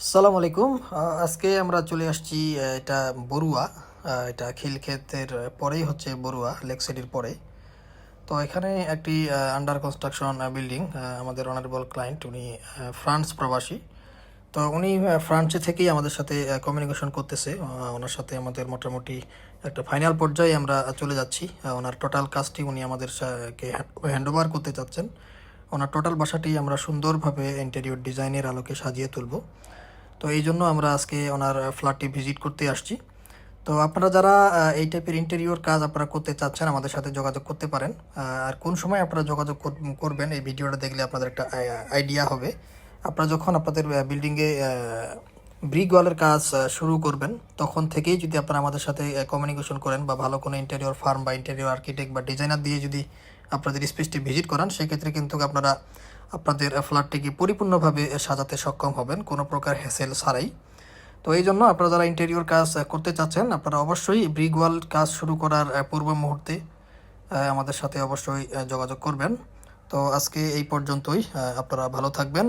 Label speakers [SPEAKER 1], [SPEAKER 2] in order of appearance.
[SPEAKER 1] আসসালামু আলাইকুম। আজকে আমরা চলে আসছি এটা বড়ুয়া। এটা খিলক্ষেতের পরেই হচ্ছে বড়ুয়া, লেক সিটির পরে। তো এখানে একটি আন্ডার কনস্ট্রাকশন বিল্ডিং। আমাদের অনারেবল ক্লায়েন্ট উনি ফ্রান্স প্রবাসী। তো উনি ফ্রান্সে থেকেই আমাদের সাথে কমিউনিকেশন করতেছে। ওনার সাথে আমাদের মোটামুটি একটা ফাইনাল পর্যায়ে আমরা চলে যাচ্ছি। ওনার টোটাল কাজটি উনি আমাদের কে হ্যান্ড ওভার করতে চাচ্ছেন। ওনার টোটাল বাসাটি আমরা সুন্দরভাবে ইন্টেরিয়র ডিজাইনের আলোকে সাজিয়ে তুলব। তো এই জন্য আমরা আজকে ওনার ফ্ল্যাটটি ভিজিট করতে আসছি। তো আপনারা যারা এই টাইপের ইন্টেরিয়র কাজ আপনারা করতে চাচ্ছেন আমাদের সাথে যোগাযোগ করতে পারেন। আর কোন সময় আপনারা যোগাযোগ করবেন এই ভিডিওটা দেখলে আপনাদের একটা আইডিয়া হবে। আপনারা যখন আপনাদের বিল্ডিংয়ে ব্রিক ওয়ালের কাজ শুরু করবেন তখন থেকেই যদি আপনারা আমাদের সাথে কমিউনিকেশন করেন বা ভালো কোনো ইন্টেরিয়র ফার্ম বা ইন্টেরিয়র আর্কিটেক্ট বা ডিজাইনার দিয়ে যদি আপনাদের স্পেসটি ভিজিট করান সেক্ষেত্রে কিন্তু আপনারা আপনাদের ফ্ল্যাটটিকে পরিপূর্ণভাবে সাজাতে সক্ষম হবেন কোনো প্রকার হ্যাসেল ছাড়াই। তো এই জন্য আপনারা যারা ইন্টেরিয়র কাজ করতে চাচ্ছেন আপনারা অবশ্যই ব্রিক ওয়াল কাজ শুরু করার পূর্ব মুহূর্তে আমাদের সাথে অবশ্যই যোগাযোগ করবেন। তো আজকে এই পর্যন্তই। আপনারা ভালো থাকবেন।